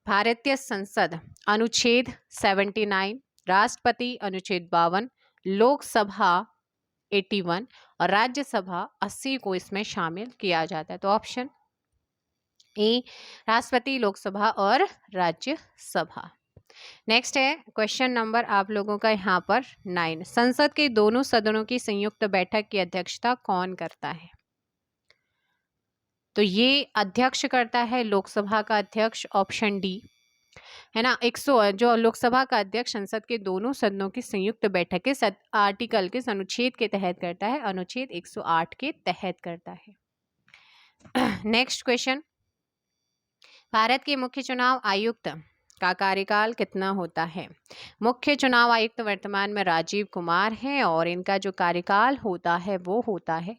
भारतीय संसद अनुच्छेद 79, राष्ट्रपति अनुच्छेद 52, लोकसभा 81 और राज्यसभा 80 को इसमें शामिल किया जाता है। तो ऑप्शन ए, राष्ट्रपति, लोकसभा और राज्यसभा। नेक्स्ट है क्वेश्चन नंबर आप लोगों का यहाँ पर 9, संसद के दोनों सदनों की संयुक्त बैठक की अध्यक्षता कौन करता है? तो ये अध्यक्ष करता है लोकसभा का अध्यक्ष, ऑप्शन डी, है ना। 100 जो लोकसभा का अध्यक्ष संसद के दोनों सदनों की संयुक्त बैठक के आर्टिकल के अनुच्छेद के तहत करता है, अनुच्छेद 108 के तहत करता है। नेक्स्ट क्वेश्चन, भारत के मुख्य चुनाव आयुक्त का कार्यकाल कितना होता है? मुख्य चुनाव आयुक्त वर्तमान में राजीव कुमार हैं और इनका जो कार्यकाल होता है वो होता है,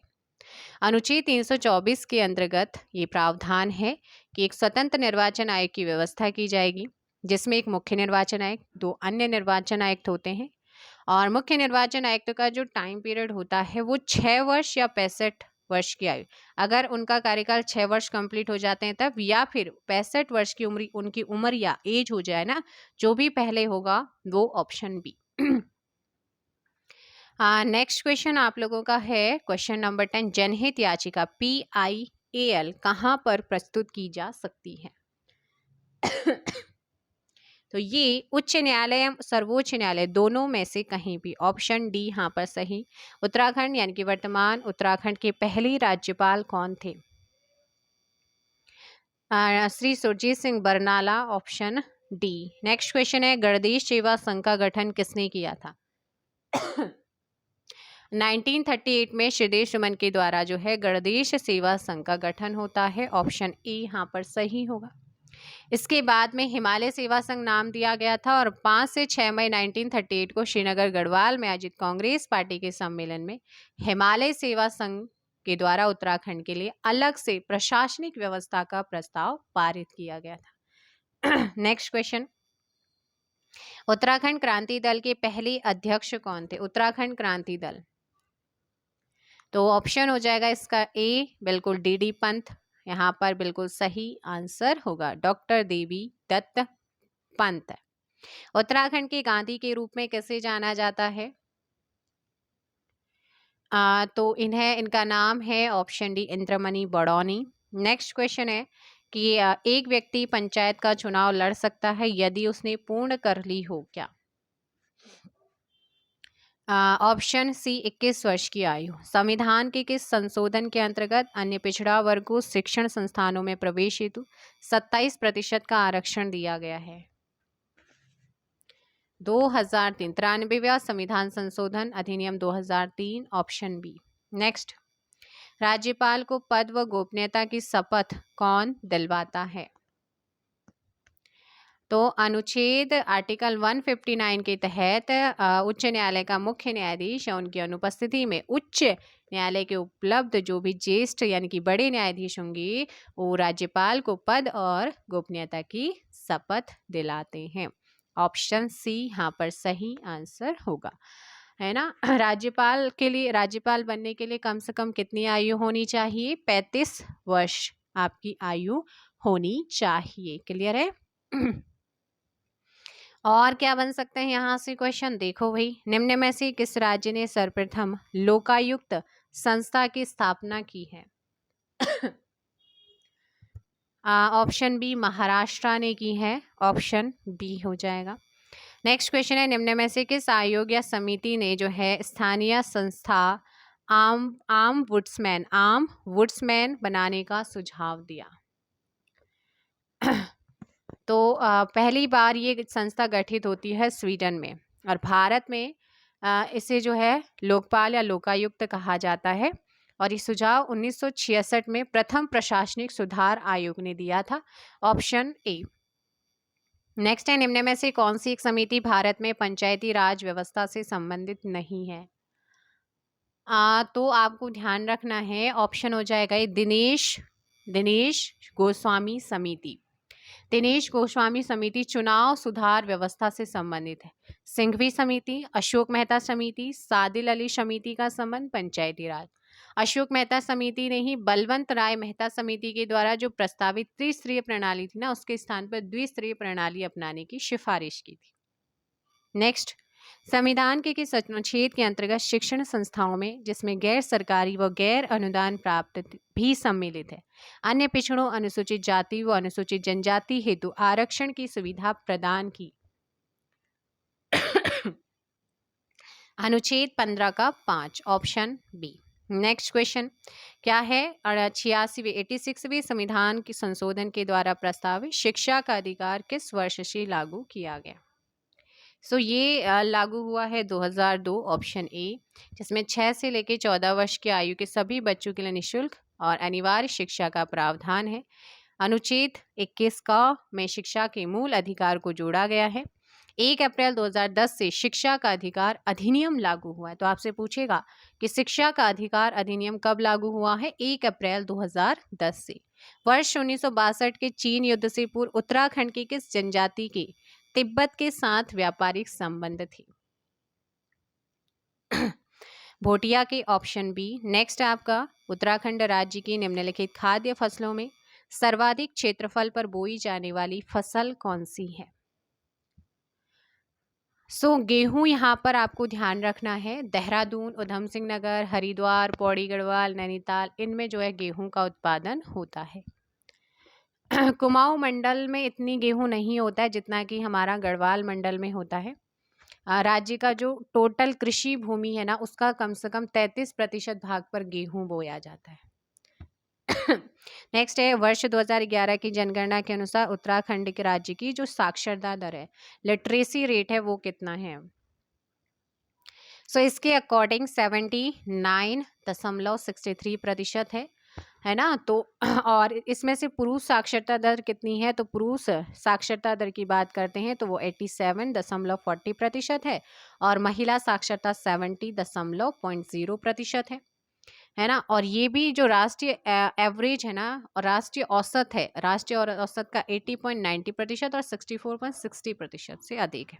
अनुच्छेद 324 के अंतर्गत ये प्रावधान है कि एक स्वतंत्र निर्वाचन आयोग की व्यवस्था की जाएगी, जिसमें एक मुख्य निर्वाचन आयुक्त, 2 अन्य निर्वाचन आयुक्त होते हैं, और मुख्य निर्वाचन आयुक्त का जो टाइम पीरियड होता है वो 6 वर्ष या 65 वर्ष की आयु, अगर उनका कार्यकाल 6 वर्ष कंप्लीट हो जाते हैं तब, या फिर 65 वर्ष की उम्र, उनकी उम्र या एज हो जाए ना, जो भी पहले होगा वो ऑप्शन बी। नेक्स्ट क्वेश्चन आप लोगों का है क्वेश्चन नंबर 10, जनहित याचिका PIAL कहाँ पर प्रस्तुत की जा सकती है? तो ये उच्च न्यायालय, सर्वोच्च न्यायालय, दोनों में से कहीं भी, ऑप्शन डी यहाँ पर सही। उत्तराखंड, यानी कि वर्तमान उत्तराखंड के पहले राज्यपाल कौन थे? Shri Surjit Singh Barnala, option D. Next question है, गणदेश सेवा संघ का गठन किसने किया था? 1938 में श्रीदेव सुमन के द्वारा जो है गणदेश सेवा संघ का गठन होता है। ऑप्शन ए यहाँ पर सही होगा। इसके बाद में हिमालय सेवा संघ नाम दिया गया था और 5 से 6 मई 1938 को श्रीनगर गढ़वाल में आयोजित कांग्रेस पार्टी के सम्मेलन में हिमालय सेवा संघ के द्वारा उत्तराखंड के लिए अलग से प्रशासनिक व्यवस्था का प्रस्ताव पारित किया गया था। नेक्स्ट क्वेश्चन, उत्तराखंड क्रांति दल के पहले अध्यक्ष कौन थे? उत्तराखंड क्रांति दल, तो ऑप्शन हो जाएगा इसका ए, बिल्कुल डी पंत यहाँ पर बिल्कुल सही आंसर होगा, डॉक्टर देवी दत्त पंत। उत्तराखंड के गांधी के रूप में कैसे जाना जाता है? तो इनका नाम है option D Indramani Badauni. Next question है कि एक व्यक्ति पंचायत का चुनाव लड़ सकता है यदि उसने पूर्ण कर ली हो क्या? ऑप्शन सी 21 वर्ष की आयु। संविधान के किस संशोधन के अंतर्गत अन्य पिछड़ा वर्ग को शिक्षण संस्थानों में प्रवेश हेतु 27% का आरक्षण दिया गया है? 2003 93वां संविधान संशोधन अधिनियम 2003, ऑप्शन बी। नेक्स्ट, राज्यपाल को पद व गोपनीयता की शपथ कौन दिलवाता है? तो अनुच्छेद आर्टिकल 159 के तहत उच्च न्यायालय का मुख्य न्यायाधीश या उनकी अनुपस्थिति में उच्च न्यायालय के उपलब्ध जो भी ज्येष्ठ यानी कि बड़े न्यायाधीश होंगे वो राज्यपाल को पद और गोपनीयता की शपथ दिलाते हैं। ऑप्शन सी यहाँ पर सही आंसर होगा, है ना। राज्यपाल के लिए, राज्यपाल बनने के लिए कम से कम कितनी आयु होनी चाहिए? 35 वर्ष आपकी आयु होनी चाहिए। क्लियर है? और क्या बन सकते हैं यहाँ से क्वेश्चन? देखो भाई, निम्न में से किस राज्य ने सर्वप्रथम लोकायुक्त संस्था की स्थापना की है? ऑप्शन बी महाराष्ट्र ने की है, ऑप्शन बी हो जाएगा। नेक्स्ट क्वेश्चन है, निम्न में से किस आयोग या समिति ने जो है स्थानीय संस्था आम वुड्समैन बनाने का सुझाव दिया? तो पहली बार ये संस्था गठित होती है स्वीडन में और भारत में इसे जो है लोकपाल या लोकायुक्त कहा जाता है और ये सुझाव 1966 में प्रथम प्रशासनिक सुधार आयोग ने दिया था। Option A. नेक्स्ट है, निम्न में से कौन सी एक समिति भारत में पंचायती राज व्यवस्था से संबंधित नहीं है? तो आपको ध्यान रखना है, ऑप्शन हो जाएगा दिनेश गोस्वामी समिति। दिनेश गोस्वामी समिति चुनाव सुधार व्यवस्था से संबंधित है। सिंघवी समिति, अशोक मेहता समिति, सादिल अली समिति का संबंध पंचायती राज। अशोक मेहता समिति ने ही बलवंत राय मेहता समिति के द्वारा जो प्रस्तावित त्रिस्तरीय प्रणाली थी ना, उसके स्थान पर द्विस्तरीय प्रणाली अपनाने की सिफारिश की थी। नेक्स्ट, संविधान के किस अनुच्छेद के अंतर्गत शिक्षण संस्थाओं में, जिसमें गैर सरकारी व गैर अनुदान प्राप्त भी सम्मिलित है, अन्य पिछड़ों, अनुसूचित जाति व अनुसूचित जनजाति हेतु आरक्षण की सुविधा प्रदान की? अनुच्छेद 15 का 5, ऑप्शन बी। नेक्स्ट क्वेश्चन क्या है? 86वें संविधान के संशोधन के द्वारा प्रस्तावित शिक्षा का अधिकार किस वर्ष से लागू किया गया? ये लागू हुआ है 2002, ऑप्शन ए, जिसमें 6 से लेकर 14 वर्ष की आयु के सभी बच्चों के लिए निःशुल्क और अनिवार्य शिक्षा का प्रावधान है। अनुच्छेद 21 का में शिक्षा के मूल अधिकार को जोड़ा गया है। 1 अप्रैल 2010 से शिक्षा का अधिकार अधिनियम लागू हुआ है। तो आपसे पूछेगा कि शिक्षा का अधिकार अधिनियम कब लागू हुआ है? 1 अप्रैल 2010 से। वर्ष 1962 के चीन युद्ध से पूर्व उत्तराखंड की किस जनजाति के तिब्बत के साथ व्यापारिक संबंध थे? भोटिया के, ऑप्शन बी। नेक्स्ट आपका, उत्तराखंड राज्य की निम्नलिखित खाद्य फसलों में सर्वाधिक क्षेत्रफल पर बोई जाने वाली फसल कौन सी है? गेहूं यहाँ पर आपको ध्यान रखना है। देहरादून, उधम सिंह नगर, हरिद्वार, पौड़ी गढ़वाल, नैनीताल, इनमें जो है गेहूं का उत्पादन होता है। कुमाऊं मंडल में इतनी गेहूं नहीं होता है जितना कि हमारा गढ़वाल मंडल में होता है। राज्य का जो टोटल कृषि भूमि है ना, उसका कम से कम 33% भाग पर गेहूं बोया जाता है। नेक्स्ट है, वर्ष 2011 की जनगणना के अनुसार उत्तराखंड के राज्य की जो साक्षरता दर है, लिटरेसी रेट है, वो कितना है? सो इसके अकॉर्डिंग 79.63% है ना। तो और इसमें से पुरुष साक्षरता दर कितनी है, तो पुरुष साक्षरता दर की बात करते हैं तो वो 87.40% और महिला साक्षरता 70.0% है ना। और ये भी जो राष्ट्रीय एवरेज है ना, और राष्ट्रीय औसत है, राष्ट्रीय और औसत का 80.90% और 64.60% से अधिक है।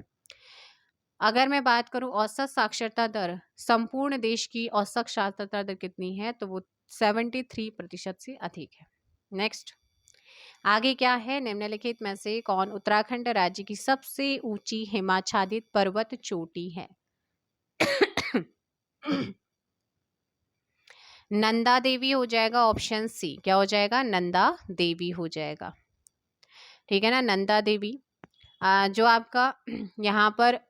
अगर मैं बात करूं औसत साक्षरता दर, संपूर्ण देश की औसत साक्षरता दर कितनी है, तो वो 73% से अधिक है। नेक्स्ट, आगे क्या है, निम्नलिखित में से कौन उत्तराखंड राज्य की सबसे ऊंची हिमाच्छादित पर्वत चोटी है? नंदा देवी हो जाएगा, ऑप्शन सी। क्या हो जाएगा? नंदा देवी हो जाएगा, ठीक है ना, नंदा देवी। जो आपका यहाँ पर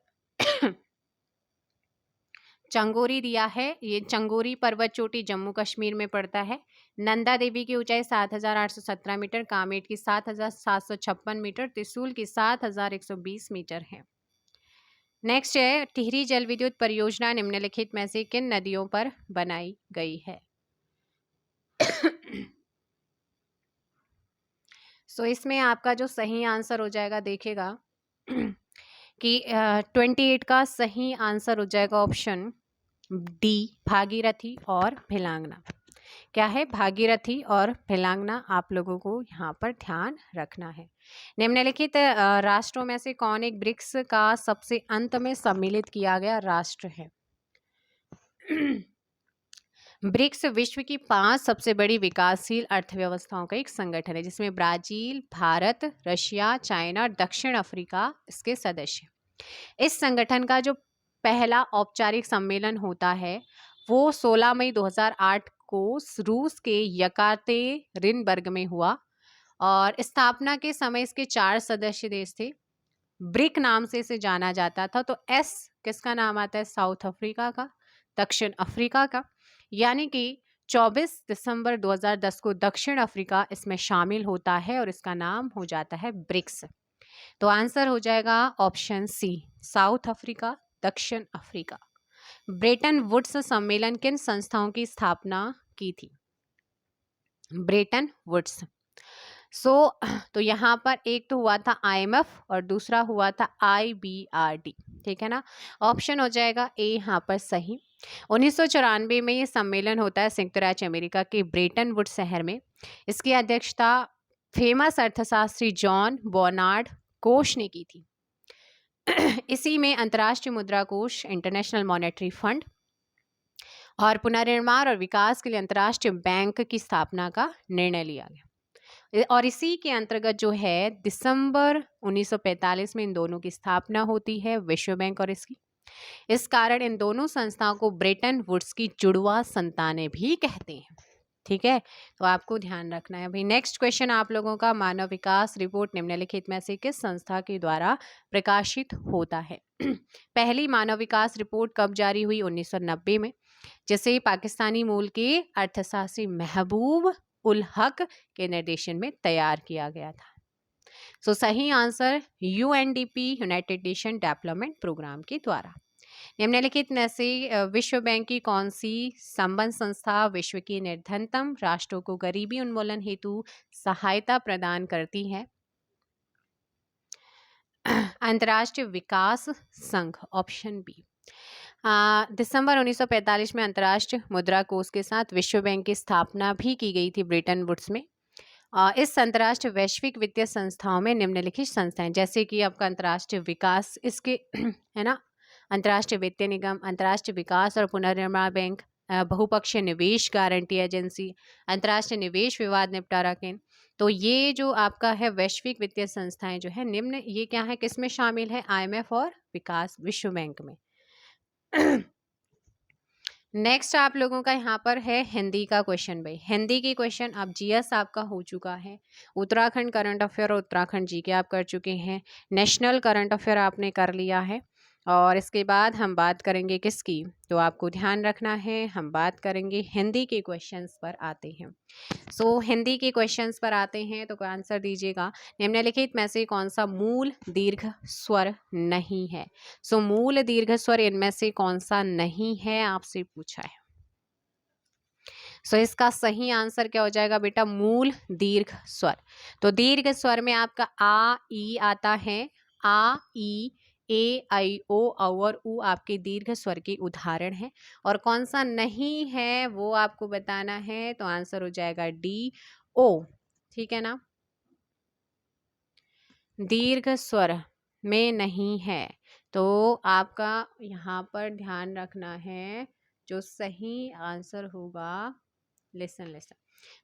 चंगोरी दिया है, ये चंगोरी पर्वत चोटी जम्मू कश्मीर में पड़ता है। नंदा देवी की ऊंचाई 7,817 मीटर, कामेट की 7,756 मीटर, त्रिशूल की 7,120 मीटर है। नेक्स्ट है, टिहरी जल विद्युत परियोजना निम्नलिखित में से किन नदियों पर बनाई गई है? सो इसमें आपका जो सही आंसर हो जाएगा, देखेगा कि 28 का सही आंसर हो जाएगा ऑप्शन डी, भागीरथी और भिलांगना। क्या है? भागीरथी और भिलांगना आप लोगों को यहाँ पर ध्यान रखना है। निम्नलिखित राष्ट्रों में से कौन एक ब्रिक्स का सबसे अंत में सम्मिलित किया गया राष्ट्र है? ब्रिक्स विश्व की 5 सबसे बड़ी विकासशील अर्थव्यवस्थाओं का एक संगठन है, जिसमें ब्राजील, भारत, रशिया, चाइना और दक्षिण अफ्रीका इसके सदस्य। इस संगठन का जो पहला औपचारिक सम्मेलन होता है वो 16 मई 2008 को रूस के यकातेरिनबर्ग में हुआ और स्थापना के समय इसके 4 सदस्य देश थे। ब्रिक नाम से इसे जाना जाता था। तो एस किसका नाम आता है? साउथ अफ्रीका का, दक्षिण अफ्रीका का, यानी कि 24 दिसंबर 2010 को दक्षिण अफ्रीका इसमें शामिल होता है और इसका नाम हो जाता है ब्रिक्स। तो आंसर हो जाएगा ऑप्शन सी, साउथ अफ्रीका, दक्षिण अफ्रीका। ब्रेटन वुड्स सम्मेलन किन संस्थाओं की स्थापना की थी? Bretton Woods. तो यहाँ पर एक तो हुआ था IMF और दूसरा हुआ था IBRD, ठीक है ना। ऑप्शन हो जाएगा ए यहाँ पर सही। 1994 में ये सम्मेलन होता है संयुक्त राज्य अमेरिका के ब्रेटन वुड्स शहर में। इसकी अध्यक्षता फेमस अर्थशास्त्री जॉन बर्नार्ड कोश ने की थी। इसी में अंतर्राष्ट्रीय मुद्रा कोष, इंटरनेशनल मॉनेटरी फंड और पुनर्निर्माण और विकास के लिए अंतर्राष्ट्रीय बैंक की स्थापना का निर्णय लिया गया। और इसी के अंतर्गत जो है दिसंबर 1945 में इन दोनों की स्थापना होती है, विश्व बैंक और इसकी। इस कारण इन दोनों संस्थाओं को ब्रेटन वुड्स की जुड़वा संतानें भी कहते हैं, ठीक है। तो आपको ध्यान रखना है भाई। नेक्स्ट क्वेश्चन आप लोगों का, मानव विकास रिपोर्ट निम्नलिखित में से किस संस्था के द्वारा प्रकाशित होता है? पहली मानव विकास रिपोर्ट कब जारी हुई? 1990 में, जिसे पाकिस्तानी मूल के अर्थशास्त्री महबूब उल हक के निर्देशन में तैयार किया गया था। सो सही answer UNDP, United Nation Development Programme के द्वारा। निम्नलिखित में से विश्व बैंक की कौन सी संबंध संस्था विश्व के निर्धनतम राष्ट्रों को गरीबी उन्मूलन हेतु सहायता प्रदान करती है? अंतर्राष्ट्रीय विकास संघ, ऑप्शन बी। दिसंबर 1945 में अंतर्राष्ट्रीय मुद्रा कोष के साथ विश्व बैंक की स्थापना भी की गई थी ब्रेटन वुड्स में। इस अंतर्राष्ट्रीय वैश्विक वित्तीय संस्थाओं में निम्नलिखित संस्थाएं, जैसे कि आपका अंतर्राष्ट्रीय विकास, इसके है ना, अंतर्राष्ट्रीय वित्तीय निगम, अंतर्राष्ट्रीय विकास और पुनर्निर्माण बैंक, बहुपक्षीय निवेश गारंटी एजेंसी, अंतर्राष्ट्रीय निवेश विवाद निपटारा केंद्र। तो ये जो आपका है वैश्विक वित्तीय संस्थाएं जो है निम्न, ये क्या है, किसमें शामिल है? IMF और विकास विश्व बैंक में। नेक्स्ट आप लोगों का यहाँ पर है हिंदी का क्वेश्चन भाई। हिंदी की क्वेश्चन अब GS आपका हो चुका है, उत्तराखंड करंट अफेयर और उत्तराखंड GK आप कर चुके हैं, नेशनल करंट अफेयर आपने कर लिया है। और इसके बाद हम बात करेंगे किसकी, तो आपको ध्यान रखना है हम बात करेंगे हिंदी के क्वेश्चंस पर आते हैं। हिंदी के क्वेश्चंस पर आते हैं तो आंसर दीजिएगा, निम्नलिखित में से कौन सा मूल दीर्घ स्वर नहीं है। मूल दीर्घ स्वर इनमें से कौन सा नहीं है आपसे पूछा है। इसका सही आंसर क्या हो जाएगा बेटा, मूल दीर्घ स्वर। तो दीर्घ स्वर में आपका आ ई आता है, आ ई ए आई ओ और उ आपके दीर्घ स्वर के उदाहरण है। और कौन सा नहीं है वो आपको बताना है, तो आंसर हो जाएगा डी ओ। ठीक है ना, दीर्घ स्वर में नहीं है। तो आपका यहाँ पर ध्यान रखना है, जो सही आंसर होगा, लिसन लिसन,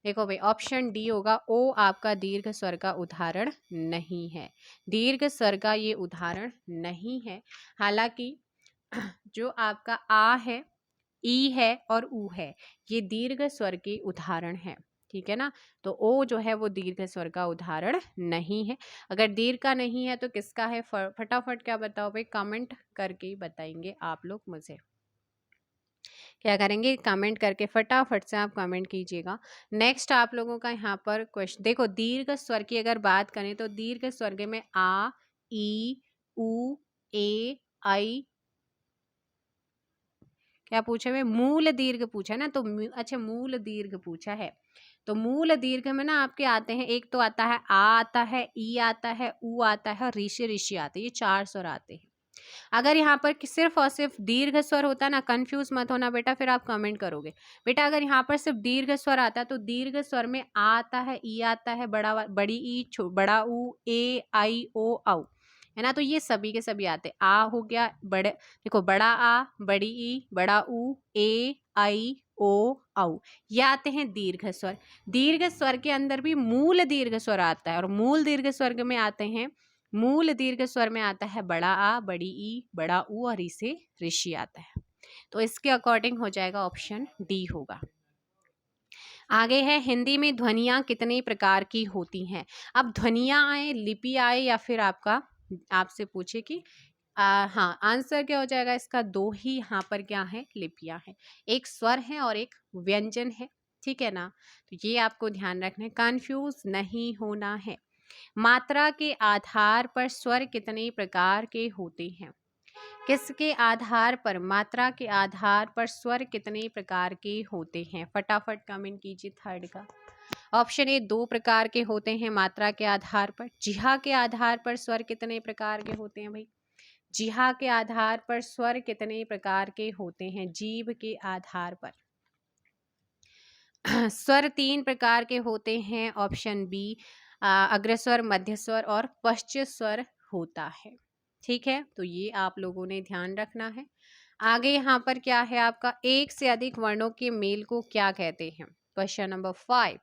देखो भाई ऑप्शन डी होगा, ओ आपका दीर्घ स्वर का उदाहरण नहीं है। दीर्घ स्वर का ये उदाहरण नहीं है। हालांकि जो आपका आ है, ई है और उ है, ये दीर्घ स्वर के उदाहरण है। ठीक है ना, तो ओ जो है वो दीर्घ स्वर का उदाहरण नहीं है। अगर दीर्घ का नहीं है तो किसका है, फटाफट क्या बताओ भाई, कमेंट करके बताएंगे आप लोग मुझे। क्या करेंगे, कमेंट करके फटाफट से आप कमेंट कीजिएगा। नेक्स्ट आप लोगों का यहाँ पर क्वेश्चन देखो, दीर्घ स्वर की अगर बात करें तो दीर्घ स्वर में आ ई उ ए आई, क्या पूछे हुए, मूल दीर्घ पूछा है ना, तो अच्छा मूल दीर्घ पूछा है। तो मूल दीर्घ में ना आपके आते हैं, एक तो आता है आ आता है, ई आता है, उ आता है और ऋषि ऋषि आते हैं, ये 4 स्वर आते हैं। अगर यहाँ पर सिर्फ और सिर्फ दीर्घ स्वर होता ना, कंफ्यूज मत होना बेटा, फिर आप कमेंट करोगे। बेटा अगर यहाँ पर सिर्फ दीर्घ स्वर आता तो दीर्घ स्वर में आ आता है, ई आता है, बड़ी ई, बड़ा ऊ, ए आई ओ औ, है ना, तो ये सभी के सभी आते। आ हो गया, बड़े देखो, बड़ा आ, बड़ी ई, बड़ा ऊ, ए आई ओ औ, ये आते हैं दीर्घ स्वर। दीर्घ स्वर के अंदर भी मूल दीर्घ स्वर आता है, और मूल दीर्घ स्वर में आते हैं, मूल दीर्घ स्वर में आता है बड़ा आ, बड़ी ई, बड़ा ऊ और ई से ऋषि आता है। तो इसके अकॉर्डिंग हो जाएगा ऑप्शन डी होगा। आगे है, हिंदी में ध्वनियां कितने प्रकार की होती हैं। अब ध्वनियां आए, लिपि आए, या फिर आपका आपसे पूछे कि हाँ, आंसर क्या हो जाएगा इसका, 2 ही यहाँ पर क्या है, लिपियां हैं, एक स्वर है और एक व्यंजन है। ठीक है ना, तो ये आपको ध्यान रखना है, कंफ्यूज नहीं होना है। मात्रा के आधार पर स्वर कितने प्रकार के होते हैं। किसके आधार पर, मात्रा के आधार पर स्वर कितने प्रकार के होते हैं, फटाफट कमेंट कीजिए थर्ड का। ऑप्शन ए 2 प्रकार के होते हैं मात्रा के आधार पर। जिहा के आधार पर स्वर कितने प्रकार के होते हैं भाई, जिहा के आधार पर स्वर कितने प्रकार के होते हैं, जीभ के आधार पर। स्वर 3 प्रकार के होते हैं, ऑप्शन बी, अग्रस्वर, मध्य स्वर और पश्च स्वर होता है। ठीक है, तो ये आप लोगों ने ध्यान रखना है। आगे यहाँ पर क्या है आपका, एक से अधिक वर्णों के मेल को क्या कहते हैं, क्वेश्चन नंबर 5।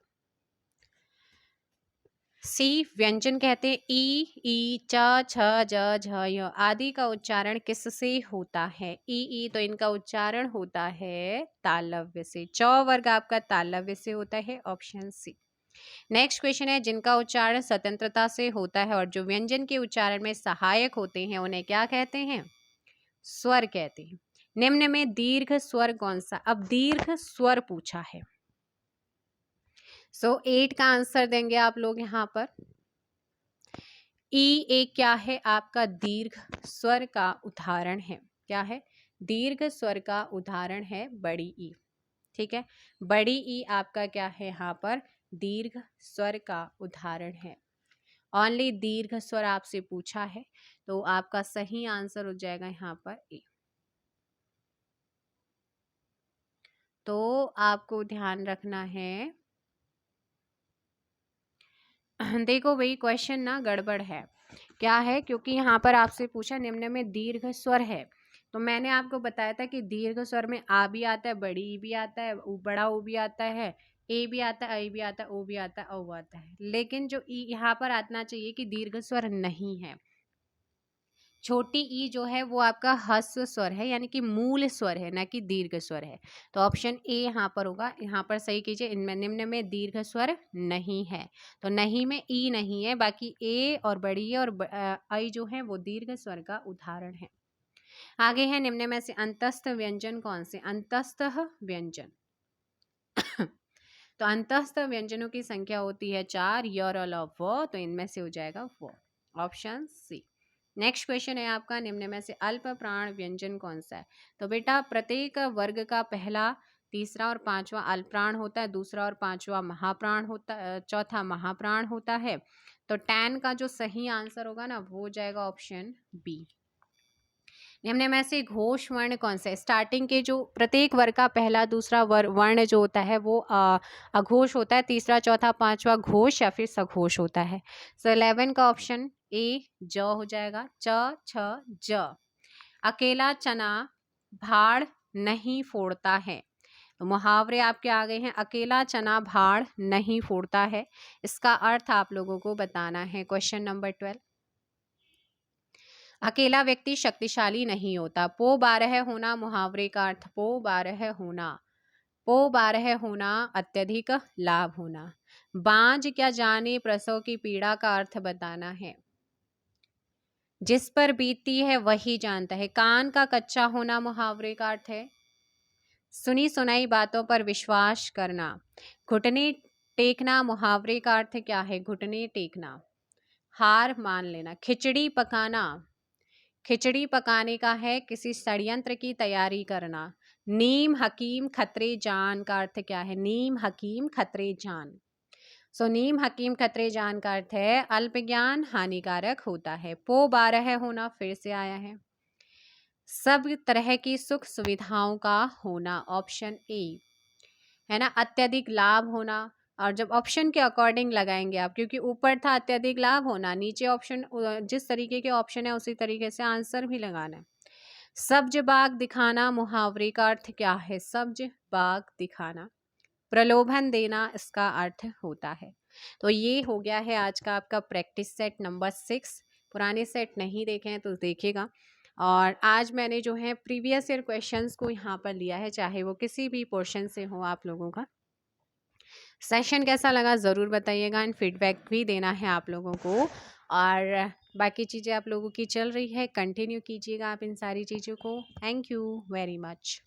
सी व्यंजन कहते हैं, ई च छ ज झ य आदि का उच्चारण किससे होता है, ई तो इनका उच्चारण होता है तालव्य से। च वर्ग आपका तालव्य से होता है, ऑप्शन सी। नेक्स्ट क्वेश्चन है, जिनका उच्चारण स्वतंत्रता से होता है और जो व्यंजन के उच्चारण में सहायक होते हैं उन्हें क्या कहते हैं, स्वर कहते हैं। निम्न में दीर्घ स्वर कौन सा, अब दीर्घ स्वर पूछा है। 8 का आंसर देंगे आप लोग यहाँ पर। ई एक क्या है आपका, दीर्घ स्वर का उदाहरण है, क्या है, दीर्घ स्वर का उदाहरण है बड़ी ई। ठीक है, बड़ी ई आपका क्या है यहाँ पर, दीर्घ स्वर का उदाहरण है। ओनली दीर्घ स्वर आपसे पूछा है, तो आपका सही आंसर हो जाएगा यहाँ पर ए। तो आपको ध्यान रखना है, देखो भाई क्वेश्चन ना गड़बड़ है, क्या है, क्योंकि यहाँ पर आपसे पूछा निम्न में दीर्घ स्वर है, तो मैंने आपको बताया था कि दीर्घ स्वर में आ भी आता है, बड़ी ई भी आता है, बड़ा ऊ भी आता है, ए भी आता है, आई भी आता है, ओ भी आता है, औ आता है, लेकिन जो ई यहाँ पर आना चाहिए कि दीर्घ स्वर नहीं है। छोटी ई जो है वो आपका ह्रस्व स्वर है, यानी कि मूल स्वर है, ना कि दीर्घ स्वर है। तो ऑप्शन ए यहाँ पर होगा, यहाँ पर सही कीजिए, इनमें निम्न में दीर्घ स्वर नहीं है, तो नहीं में ई नहीं है, बाकी ए और बड़ी और आई जो है वो दीर्घ स्वर का उदाहरण है। आगे है निम्न में से अंतस्थ व्यंजन कौन से? अंतस्थ व्यंजन तो अंतस्थ व्यंजनों की संख्या होती है 4, य और ल व, तो इनमें से हो जाएगा व, ऑप्शन सी। नेक्स्ट क्वेश्चन है आपका, निम्न में से अल्प प्राण व्यंजन कौन सा है? तो बेटा प्रत्येक वर्ग का पहला, तीसरा और पांचवा अल्प प्राण होता है, दूसरा और पांचवा महाप्राण होता, चौथा महाप्राण होता है। तो 10 का जो सही आंसर होगा ना वो हो जाएगा ऑप्शन बी। निम्न में से घोष वर्ण कौन सा है? स्टार्टिंग के जो प्रत्येक वर्ग का पहला दूसरा वर्ण जो होता है वो अघोष होता है, तीसरा चौथा पांचवा घोष या फिर सघोष होता है। सो 11 का ऑप्शन ए ज हो जाएगा, च छ ज। अकेला चना भाड़ नहीं फोड़ता है। तो मुहावरे आपके आ गए हैं, अकेला चना भाड़ नहीं फोड़ता है, इसका अर्थ आप लोगों को बताना है। क्वेश्चन नंबर 12, अकेला व्यक्ति शक्तिशाली नहीं होता। पो 12 होना मुहावरे का अर्थ, पो 12 होना, पो 12 होना अत्यधिक लाभ होना। बांझ क्या जाने प्रसव की पीड़ा का अर्थ बताना है। जिस पर बीतती है वही जानता है। कान का कच्चा होना मुहावरे का अर्थ है। सुनी सुनाई बातों पर विश्वास करना। घुटने टेकना मुहावरे का अर्थ क्या है? घुटने टेकना, हार मान लेना। खिचड़ी पकाना, खिचड़ी पकाने का है किसी षड्यंत्र की तैयारी करना। नीम हकीम खतरे जान का अर्थ क्या है? नीम हकीम खतरे जान। सो नीम हकीम खतरे जान का अर्थ है अल्प ज्ञान हानिकारक होता है। पो 12 होना फिर से आया है। सब तरह की सुख सुविधाओं का होना, ऑप्शन ए है ना। अत्यधिक लाभ होना, और जब ऑप्शन के अकॉर्डिंग लगाएंगे आप, क्योंकि ऊपर था अत्यधिक लाभ होना, नीचे ऑप्शन जिस तरीके के ऑप्शन है उसी तरीके से आंसर भी लगाना है। सब्ज बाग दिखाना मुहावरे का अर्थ क्या है? सब्ज बाग दिखाना, प्रलोभन देना इसका अर्थ होता है। तो ये हो गया है आज का आपका प्रैक्टिस सेट नंबर 6। पुराने सेट नहीं देखे हैं तो देखिएगा। और आज मैंने जो है प्रीवियस ईयर क्वेश्चंस को यहाँ पर लिया है, चाहे वो किसी भी पोर्शन से हो। आप लोगों का सेशन कैसा लगा ज़रूर बताइएगा, एंड फीडबैक भी देना है आप लोगों को। और बाकी चीज़ें आप लोगों की चल रही है, कंटिन्यू कीजिएगा आप इन सारी चीज़ों को। Thank you very much.